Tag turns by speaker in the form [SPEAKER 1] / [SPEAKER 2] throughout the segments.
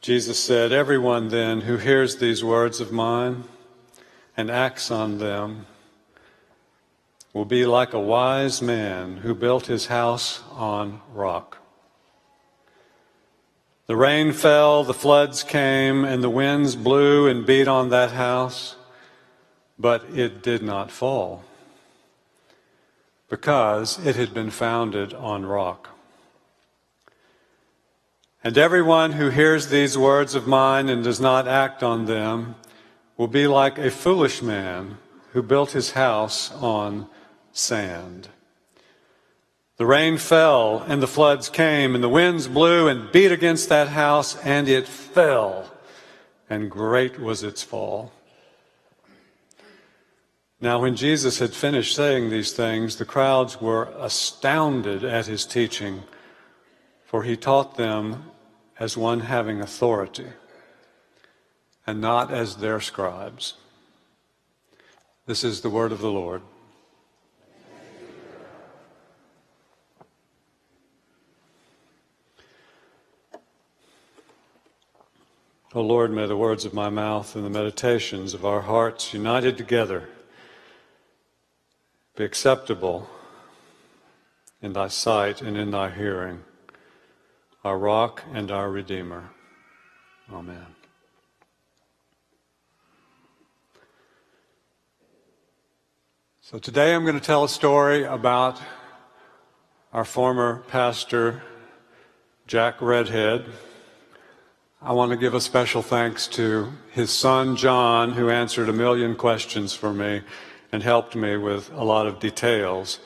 [SPEAKER 1] Jesus said, "Everyone then who hears these words of mine and acts on them will be like a wise man who built his house on rock. The rain fell, the floods came, and the winds blew and beat on that house, but it did not fall, because it had been founded on rock. And everyone who hears these words of mine and does not act on them will be like a foolish man who built his house on sand. The rain fell, and the floods came, and the winds blew and beat against that house, and it fell, and great was its fall." Now, when Jesus had finished saying these things, the crowds were astounded at his teaching, for he taught them as one having authority, and not as their scribes. This is the word of the Lord. O Lord, may the words of my mouth and the meditations of our hearts united together be acceptable in thy sight and in thy hearing, our rock and our Redeemer. Amen. So today I'm going to tell a story about our former pastor, Jack Redhead. I want to give a special thanks to his son, John, who answered 1,000,000 questions for me and helped me with a lot of details.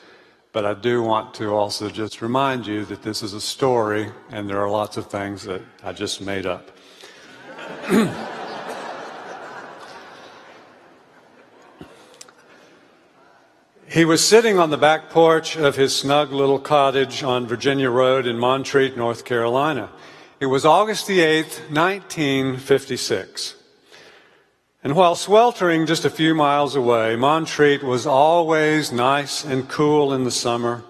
[SPEAKER 1] But I do want to also just remind you that this is a story, and there are lots of things that I just made up. He was sitting on the back porch of his snug little cottage on Virginia Road in Montreat, North Carolina. It was August the 8th, 1956. And while sweltering just a few miles away, Montreat was always nice and cool in the summer,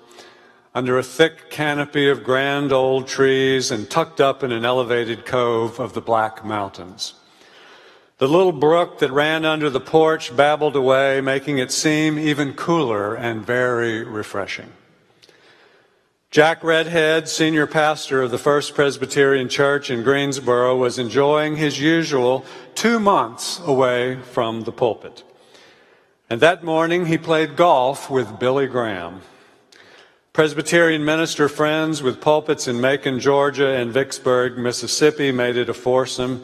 [SPEAKER 1] under a thick canopy of grand old trees and tucked up in an elevated cove of the Black Mountains. The little brook that ran under the porch babbled away, making it seem even cooler and very refreshing. Jack Redhead, senior pastor of the First Presbyterian Church in Greensboro, was enjoying his usual 2 months away from the pulpit. And that morning he played golf with Billy Graham. Presbyterian minister friends with pulpits in Macon, Georgia and Vicksburg, Mississippi made it a foursome.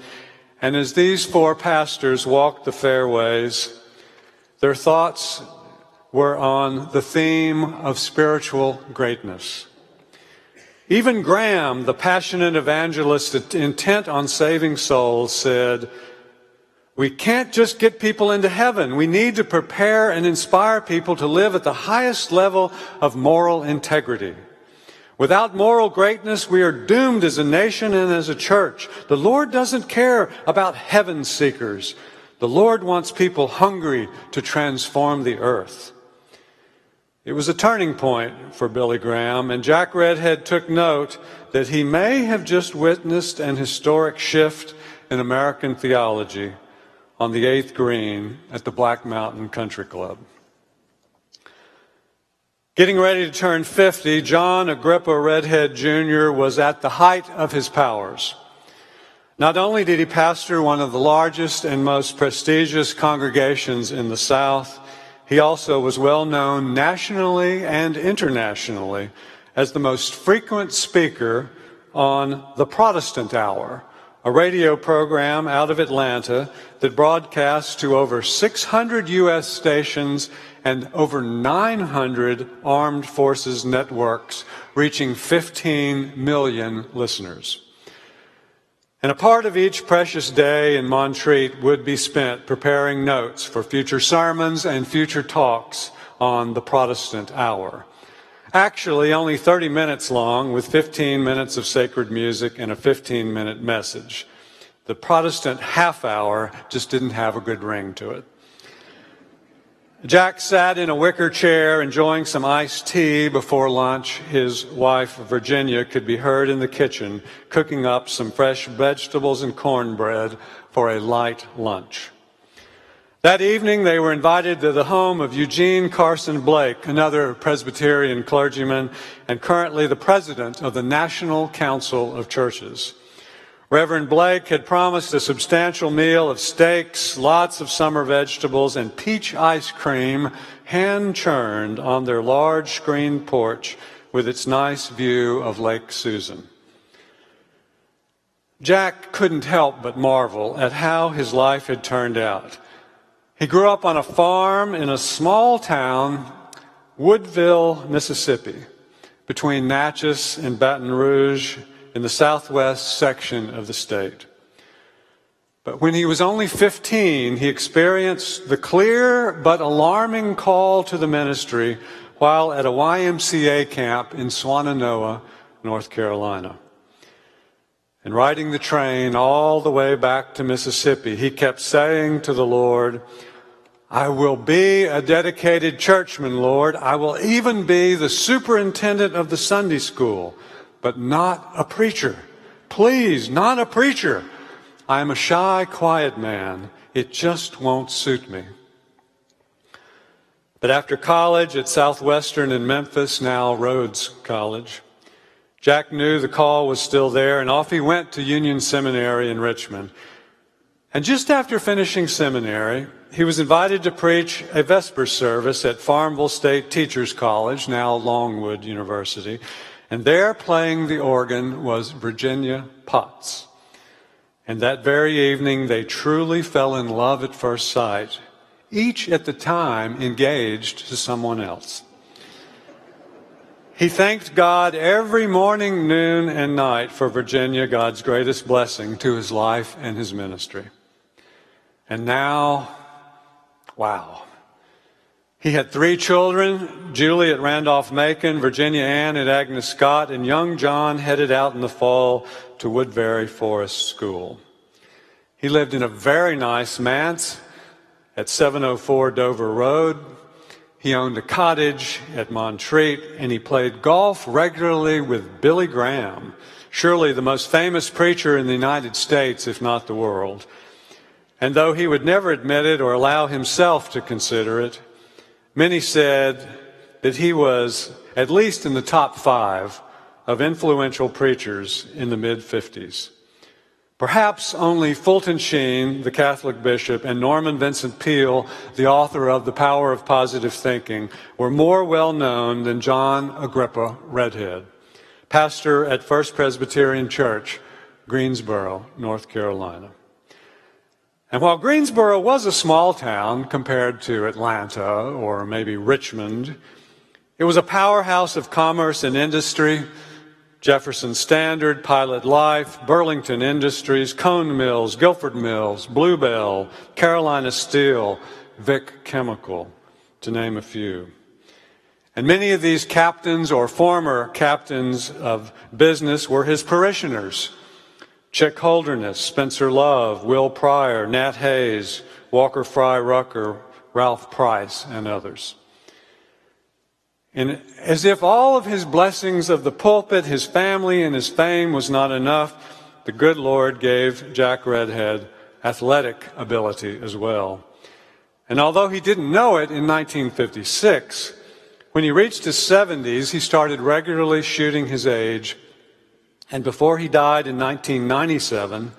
[SPEAKER 1] And as these 4 pastors walked the fairways, their thoughts were on the theme of spiritual greatness. Even Graham, the passionate evangelist intent on saving souls, said, "We can't just get people into heaven. We need to prepare and inspire people to live at the highest level of moral integrity. Without moral greatness, we are doomed as a nation and as a church. The Lord doesn't care about heaven seekers. The Lord wants people hungry to transform the earth." It was a turning point for Billy Graham, and Jack Redhead took note that he may have just witnessed an historic shift in American theology on the 8th green at the Black Mountain Country Club. Getting ready to turn 50, John Agrippa Redhead Jr. was at the height of his powers. Not only did he pastor one of the largest and most prestigious congregations in the South, he also was well known nationally and internationally as the most frequent speaker on the Protestant Hour, a radio program out of Atlanta that broadcasts to over 600 U.S. stations and over 900 armed forces networks, reaching 15 million listeners. And a part of each precious day in Montreat would be spent preparing notes for future sermons and future talks on the Protestant Hour. Actually, only 30 minutes long, with 15 minutes of sacred music and a 15-minute message. The Protestant half hour just didn't have a good ring to it. Jack sat in a wicker chair enjoying some iced tea before lunch. His wife, Virginia, could be heard in the kitchen cooking up some fresh vegetables and cornbread for a light lunch. That evening, they were invited to the home of Eugene Carson Blake, another Presbyterian clergyman and currently the president of the National Council of Churches. Reverend Blake had promised a substantial meal of steaks, lots of summer vegetables, and peach ice cream hand-churned on their large screen porch with its nice view of Lake Susan. Jack couldn't help but marvel at how his life had turned out. He grew up on a farm in a small town, Woodville, Mississippi, between Natchez and Baton Rouge, in the southwest section of the state. But when he was only 15, he experienced the clear but alarming call to the ministry while at a YMCA camp in Swannanoa, North Carolina. And riding the train all the way back to Mississippi, he kept saying to the Lord, "I will be a dedicated churchman, Lord. I will even be the superintendent of the Sunday school, but not a preacher. Please, not a preacher. I am a shy, quiet man. It just won't suit me." But after college at Southwestern in Memphis, now Rhodes College, Jack knew the call was still there, and off he went to Union Seminary in Richmond. And just after finishing seminary, he was invited to preach a Vespers service at Farmville State Teachers College, now Longwood University. And there playing the organ was Virginia Potts. And that very evening, they truly fell in love at first sight, each at the time engaged to someone else. He thanked God every morning, noon, and night for Virginia, God's greatest blessing to his life and his ministry. And now, wow. He had 3 children, Julie at Randolph-Macon, Virginia Ann at Agnes Scott, and young John headed out in the fall to Woodbury Forest School. He lived in a very nice manse at 704 Dover Road. He owned a cottage at Montreat, and he played golf regularly with Billy Graham, surely the most famous preacher in the United States, if not the world. And though he would never admit it or allow himself to consider it, many said that he was at least in the top 5 of influential preachers in the mid-50s. Perhaps only Fulton Sheen, the Catholic bishop, and Norman Vincent Peale, the author of The Power of Positive Thinking, were more well-known than John Agrippa Redhead, pastor at First Presbyterian Church, Greensboro, North Carolina. And while Greensboro was a small town compared to Atlanta or maybe Richmond, it was a powerhouse of commerce and industry. Jefferson Standard, Pilot Life, Burlington Industries, Cone Mills, Guilford Mills, Bluebell, Carolina Steel, Vic Chemical, to name a few. And many of these captains or former captains of business were his parishioners. Chick Holderness, Spencer Love, Will Pryor, Nat Hayes, Walker Fry Rucker, Ralph Price, and others. And as if all of his blessings of the pulpit, his family, and his fame was not enough, the good Lord gave Jack Redhead athletic ability as well. And although he didn't know it in 1956, when he reached his 70s, he started regularly shooting his age. And before he died in 1997,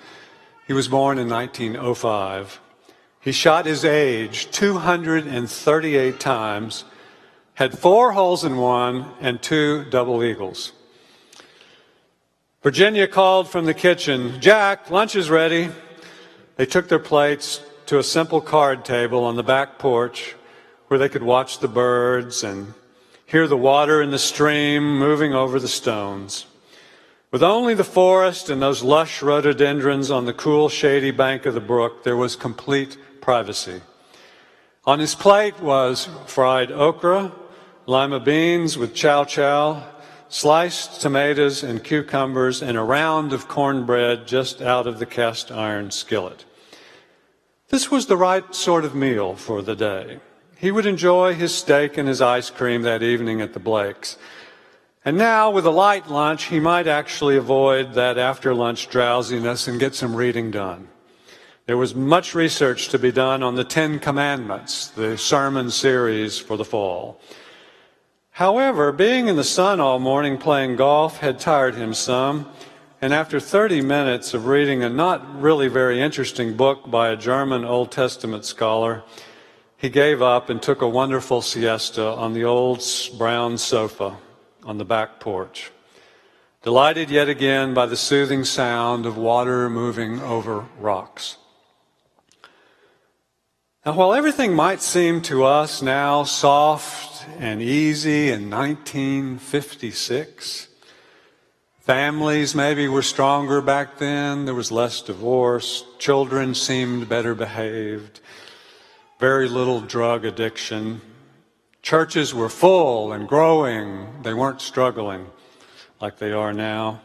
[SPEAKER 1] he was born in 1905, he shot his age 238 times, had 4 holes in one and 2 double eagles. Virginia called from the kitchen, "Jack, lunch is ready." They took their plates to a simple card table on the back porch where they could watch the birds and hear the water in the stream moving over the stones. With only the forest and those lush rhododendrons on the cool, shady bank of the brook, there was complete privacy. On his plate was fried okra, lima beans with chow-chow, sliced tomatoes and cucumbers, and a round of cornbread just out of the cast iron skillet. This was the right sort of meal for the day. He would enjoy his steak and his ice cream that evening at the Blakes. And now, with a light lunch, he might actually avoid that after-lunch drowsiness and get some reading done. There was much research to be done on the Ten Commandments, the sermon series for the fall. However, being in the sun all morning playing golf had tired him some, and after 30 minutes of reading a not really very interesting book by a German Old Testament scholar, he gave up and took a wonderful siesta on the old brown sofa on the back porch, delighted yet again by the soothing sound of water moving over rocks. Now, while everything might seem to us now soft and easy in 1956, families maybe were stronger back then, there was less divorce, children seemed better behaved, very little drug addiction. Churches were full and growing. They weren't struggling like they are now.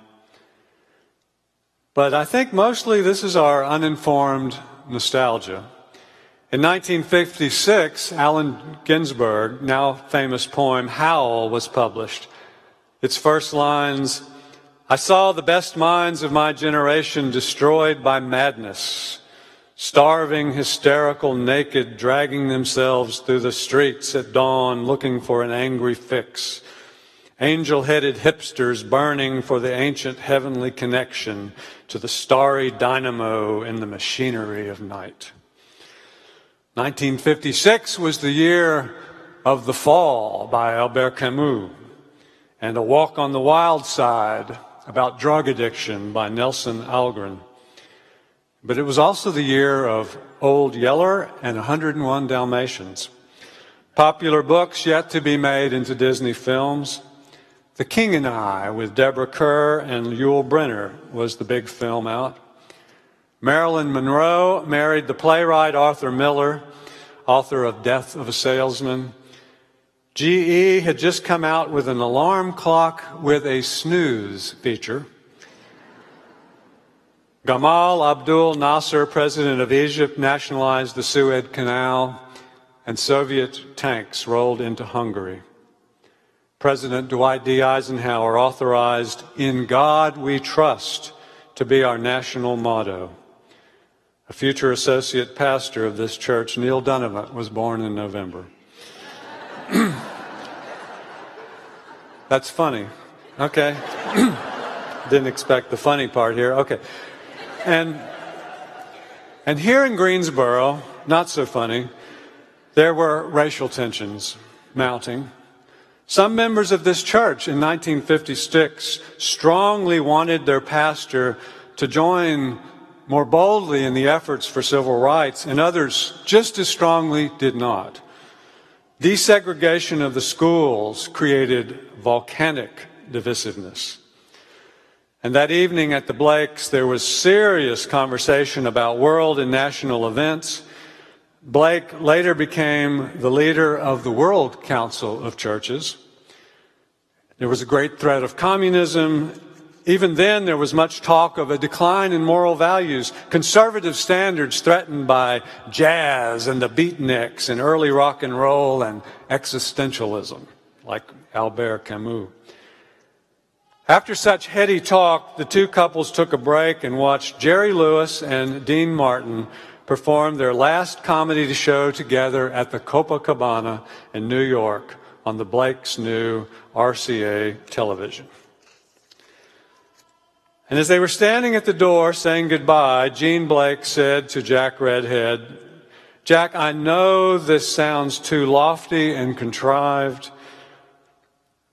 [SPEAKER 1] But I think mostly this is our uninformed nostalgia. In 1956, Allen Ginsberg's now famous poem, Howl, was published. Its first lines, "I saw the best minds of my generation destroyed by madness, starving, hysterical, naked, dragging themselves through the streets at dawn looking for an angry fix. Angel-headed hipsters burning for the ancient heavenly connection to the starry dynamo in the machinery of night." 1956 was the year of The Fall by Albert Camus and A Walk on the Wild Side about drug addiction by Nelson Algren. But it was also the year of Old Yeller and 101 Dalmatians. Popular books yet to be made into Disney films. The King and I with Deborah Kerr and Yul Brynner was the big film out. Marilyn Monroe married the playwright Arthur Miller, author of Death of a Salesman. GE had just come out with an alarm clock with a snooze feature. Gamal Abdul Nasser, president of Egypt, nationalized the Suez Canal, and Soviet tanks rolled into Hungary. President Dwight D. Eisenhower authorized "In God We Trust" to be our national motto. A future associate pastor of this church, Neil Dunnavant, was born in November. That's funny. Okay. Didn't expect the funny part here. Okay. And here in Greensboro, not so funny, there were racial tensions mounting. Some members of this church in 1956 strongly wanted their pastor to join more boldly in the efforts for civil rights, and others just as strongly did not. Desegregation of the schools created volcanic divisiveness. And that evening at the Blakes, there was serious conversation about world and national events. Blake later became the leader of the World Council of Churches. There was a great threat of communism. Even then, there was much talk of a decline in moral values, conservative standards threatened by jazz and the beatniks and early rock and roll and existentialism, like Albert Camus. After such heady talk, the two couples took a break and watched Jerry Lewis and Dean Martin perform their last comedy show together at the Copacabana in New York on the Blake's new RCA television. And as they were standing at the door saying goodbye, Gene Blake said to Jack Redhead, "Jack, I know this sounds too lofty and contrived,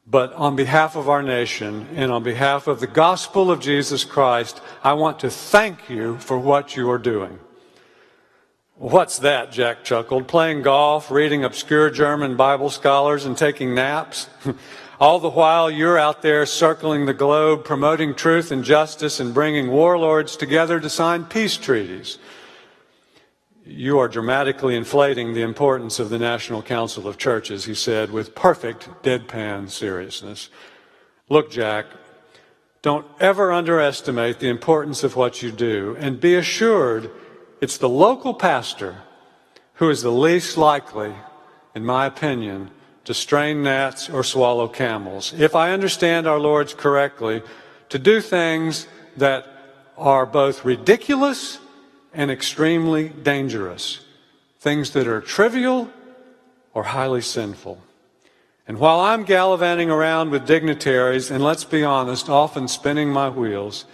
[SPEAKER 1] but on behalf of our nation and on behalf of the gospel of Jesus Christ, I want to thank you for what you are doing." "What's that?" Jack chuckled. "Playing golf, reading obscure German Bible scholars, and taking naps? All the while you're out there circling the globe, promoting truth and justice and bringing warlords together to sign peace treaties. You are dramatically inflating the importance of the National Council of Churches," he said with perfect deadpan seriousness. "Look, Jack, don't ever underestimate the importance of what you do, and be assured it's the local pastor who is the least likely in my opinion, to strain gnats or swallow camels. If I understand our Lord's correctly, to do things that are both ridiculous and extremely dangerous, things that are trivial or highly sinful. And while I'm gallivanting around with dignitaries, and let's be honest, often spinning my wheels,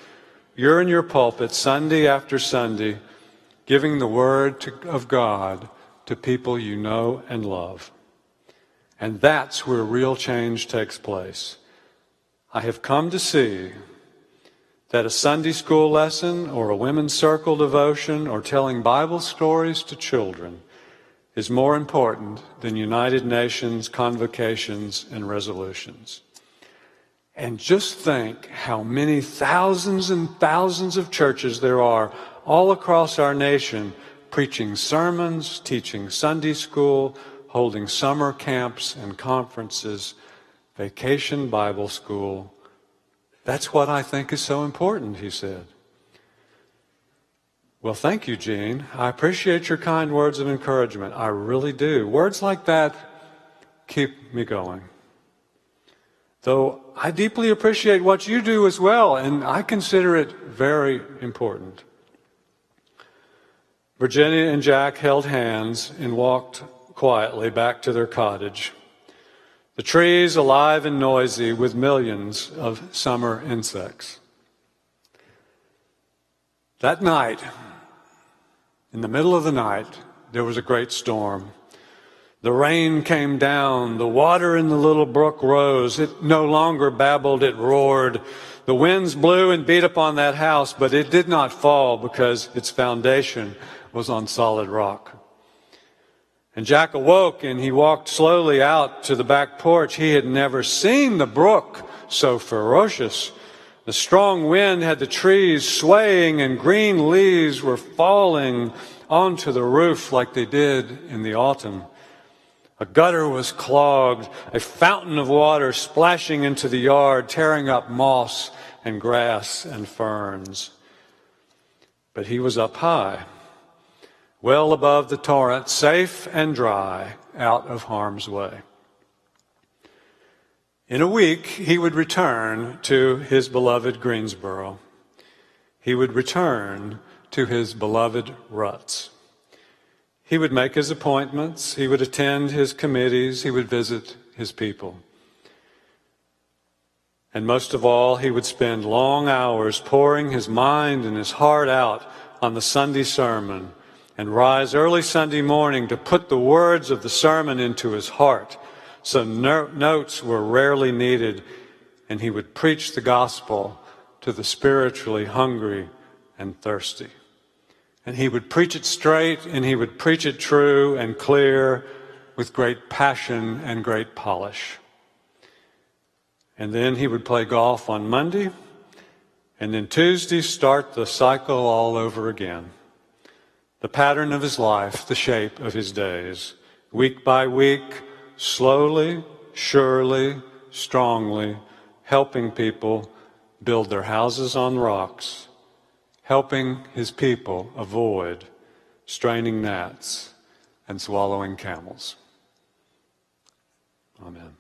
[SPEAKER 1] you're in your pulpit Sunday after Sunday, giving the Word of God to people you know and love. And that's where real change takes place. I have come to see that a Sunday school lesson or a women's circle devotion or telling Bible stories to children is more important than United Nations convocations and resolutions. And just think how many thousands and thousands of churches there are all across our nation preaching sermons, teaching Sunday school, holding summer camps and conferences, vacation Bible school. That's what I think is so important, he said. Well, thank you, Gene. I appreciate your kind words of encouragement. I really do. Words like that keep me going. Though I deeply appreciate what you do as well, and I consider it very important. Virginia and Jack held hands and walked quietly back to their cottage. The trees alive and noisy with millions of summer insects. That night, in the middle of the night, there was a great storm. The rain came down, the water in the little brook rose. It no longer babbled, it roared. The winds blew and beat upon that house, but it did not fall because its foundation was on solid rock. And Jack awoke and he walked slowly out to the back porch. He had never seen the brook so ferocious. The strong wind had the trees swaying and green leaves were falling onto the roof like they did in the autumn. A gutter was clogged, a fountain of water splashing into the yard, tearing up moss and grass and ferns. But he was up high, well above the torrent, safe and dry, out of harm's way. In a week, he would return to his beloved Greensboro. He would return to his beloved ruts. He would make his appointments. He would attend his committees. He would visit his people. And most of all, he would spend long hours pouring his mind and his heart out on the Sunday sermon and rise early Sunday morning to put the words of the sermon into his heart. So notes were rarely needed, and he would preach the gospel to the spiritually hungry and thirsty. And he would preach it straight, and he would preach it true and clear with great passion and great polish. And then he would play golf on Monday, and then Tuesday start the cycle all over again. The pattern of his life, the shape of his days, week by week, slowly, surely, strongly, helping people build their houses on rocks, helping his people avoid straining gnats and swallowing camels. Amen.